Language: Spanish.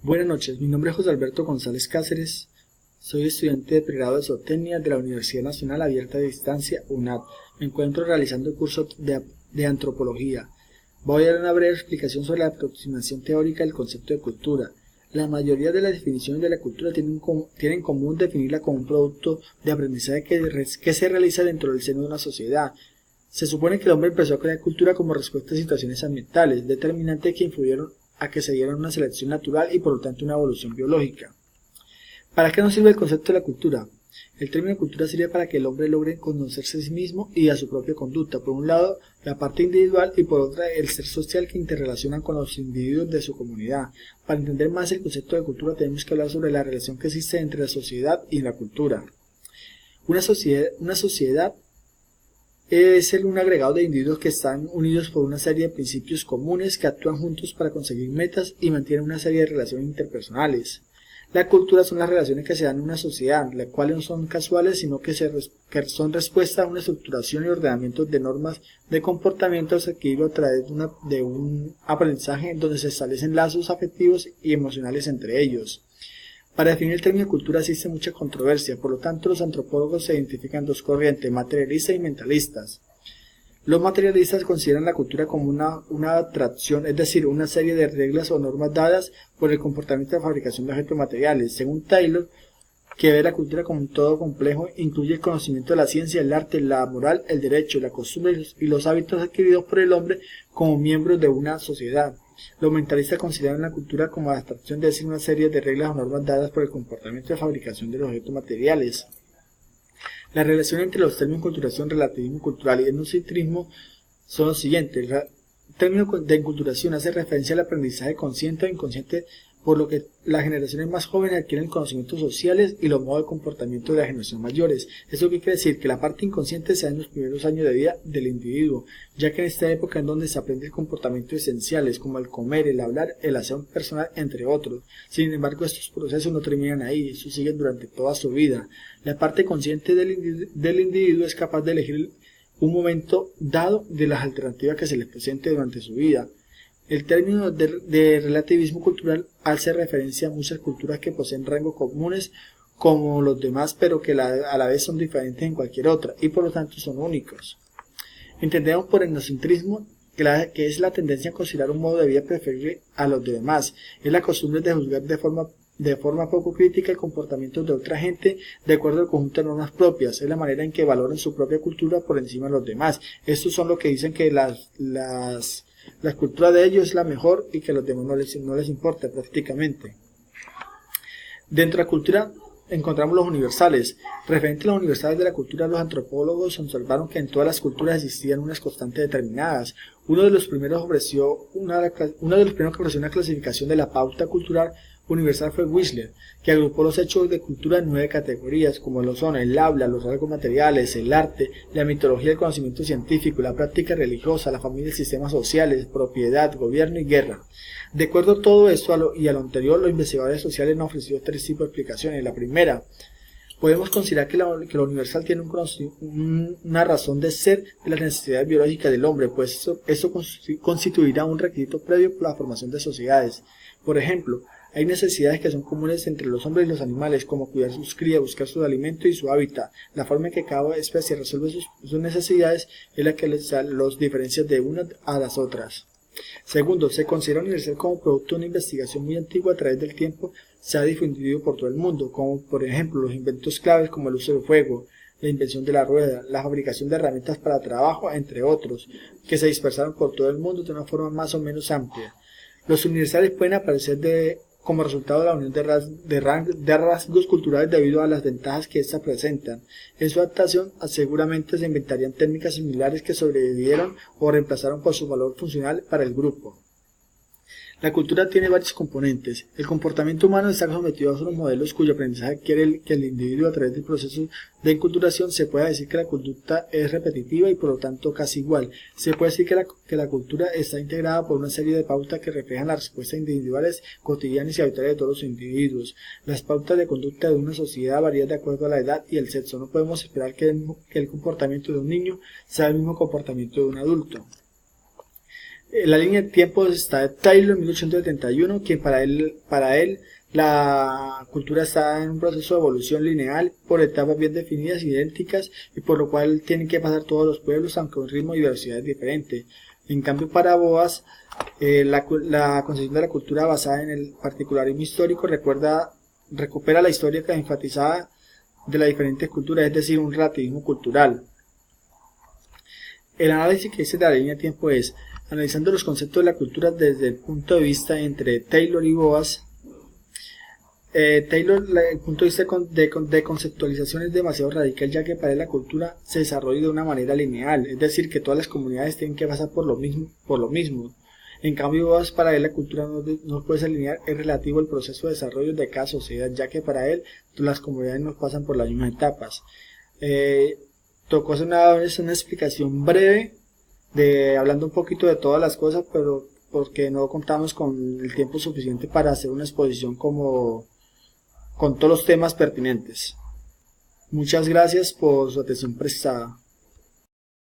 Buenas noches, mi nombre es José Alberto González Cáceres, soy estudiante de pregrado de Zootecnia de la Universidad Nacional Abierta de Distancia, UNAD. Me encuentro realizando el curso de Antropología. Voy a dar una breve explicación sobre la aproximación teórica del concepto de cultura. La mayoría de las definiciones de la cultura tienen en común definirla como un producto de aprendizaje que se realiza dentro del seno de una sociedad. Se supone que el hombre empezó a crear cultura como respuesta a situaciones ambientales, determinantes que influyeron a que se diera una selección natural y por lo tanto una evolución biológica. ¿Para qué nos sirve el concepto de la cultura? El término cultura sirve para que el hombre logre conocerse a sí mismo y a su propia conducta, por un lado la parte individual y por otra el ser social que interrelaciona con los individuos de su comunidad. Para entender más el concepto de cultura tenemos que hablar sobre la relación que existe entre la sociedad y la cultura. Una sociedad es un agregado de individuos que están unidos por una serie de principios comunes que actúan juntos para conseguir metas y mantienen una serie de relaciones interpersonales. La cultura son las relaciones que se dan en una sociedad, las cuales no son casuales, sino que son respuesta a una estructuración y ordenamiento de normas de comportamiento adquirido a través de un aprendizaje donde se establecen lazos afectivos y emocionales entre ellos. Para definir el término cultura existe mucha controversia, por lo tanto los antropólogos se identifican en dos corrientes, materialistas y mentalistas. Los materialistas consideran la cultura como una atracción, es decir, una serie de reglas o normas dadas por el comportamiento de fabricación de objetos materiales. Según Taylor, que ve la cultura como un todo complejo, incluye el conocimiento de la ciencia, el arte, la moral, el derecho, la costumbre y los hábitos adquiridos por el hombre como miembros de una sociedad. Los mentalistas consideran la cultura como la abstracción de decir una serie de reglas o normas dadas por el comportamiento de fabricación de los objetos materiales. La relación entre los términos enculturación, relativismo cultural y etnocentrismo son los siguientes. El término de enculturación hace referencia al aprendizaje consciente o inconsciente, por lo que las generaciones más jóvenes adquieren conocimientos sociales y los modos de comportamiento de las generaciones mayores. ¿Eso qué quiere decir? Que la parte inconsciente se da en los primeros años de vida del individuo, ya que en esta época es donde se aprende el comportamiento esenciales como el comer, el hablar, el aseo personal, entre otros. Sin embargo, estos procesos no terminan ahí, estos siguen durante toda su vida. La parte consciente del individuo es capaz de elegir un momento dado de las alternativas que se les presente durante su vida. El término de relativismo cultural hace referencia a muchas culturas que poseen rangos comunes como los demás, pero que a la vez son diferentes en cualquier otra y por lo tanto son únicos. Entendemos por etnocentrismo que es la tendencia a considerar un modo de vida preferible a los demás. Es la costumbre de juzgar de forma poco crítica el comportamiento de otra gente de acuerdo al conjunto de normas propias. Es la manera en que valoran su propia cultura por encima de los demás. Estos son los que dicen que la cultura de ellos es la mejor y que a los demás no les importa prácticamente. Dentro de la cultura encontramos los universales. Referente a los universales de la cultura, los antropólogos observaron que en todas las culturas existían unas constantes determinadas. Uno de los primeros que ofreció una clasificación de la pauta cultural universal fue Whistler, que agrupó los hechos de cultura en 9 categorías, como lo son el habla, los rasgos materiales, el arte, la mitología, el conocimiento científico, la práctica religiosa, la familia, sistemas sociales, propiedad, gobierno y guerra. De acuerdo a todo esto y a lo anterior, los investigadores sociales han ofrecido 3 tipos de explicaciones. La primera, podemos considerar que lo universal tiene una razón de ser de las necesidades biológicas del hombre, pues eso constituirá un requisito previo para la formación de sociedades. Por ejemplo, hay necesidades que son comunes entre los hombres y los animales, como cuidar sus crías, buscar su alimento y su hábitat. La forma en que cada especie resuelve sus necesidades es la que los diferencia de unas a las otras. Segundo, se considera universal como producto de una investigación muy antigua a través del tiempo se ha difundido por todo el mundo, como por ejemplo los inventos claves como el uso del fuego, la invención de la rueda, la fabricación de herramientas para trabajo, entre otros, que se dispersaron por todo el mundo de una forma más o menos amplia. Los universales pueden aparecer como resultado de la unión de rasgos culturales debido a las ventajas que éstas presentan. En su adaptación, seguramente se inventarían técnicas similares que sobrevivieron o reemplazaron por su valor funcional para el grupo. La cultura tiene varios componentes. El comportamiento humano está sometido a unos modelos cuyo aprendizaje quiere que el individuo a través del proceso de enculturación se pueda decir que la conducta es repetitiva y por lo tanto casi igual. Se puede decir que la cultura está integrada por una serie de pautas que reflejan las respuestas individuales, cotidianas y habituales de todos los individuos. Las pautas de conducta de una sociedad varían de acuerdo a la edad y el sexo. No podemos esperar que el comportamiento de un niño sea el mismo comportamiento de un adulto. La línea de tiempo está de Taylor en 1871, quien para él la cultura está en un proceso de evolución lineal por etapas bien definidas, idénticas, y por lo cual tienen que pasar todos los pueblos, aunque un ritmo y velocidad es diferente. En cambio, para Boas, la concepción de la cultura basada en el particularismo histórico recupera la historia que enfatizaba de las diferentes culturas, es decir, un relativismo cultural. El análisis que hice de la línea de tiempo es, analizando los conceptos de la cultura desde el punto de vista entre Taylor y Boas. El punto de vista de conceptualización es demasiado radical, ya que para él la cultura se desarrolla de una manera lineal, es decir, que todas las comunidades tienen que pasar por lo mismo. En cambio, Boas, para él la cultura no puede ser lineal, es relativo al proceso de desarrollo de cada sociedad, ya que para él las comunidades no pasan por las mismas etapas. Tocó hacer una explicación breve, hablando un poquito de todas las cosas, pero porque no contamos con el tiempo suficiente para hacer una exposición con todos los temas pertinentes. Muchas gracias por su atención prestada.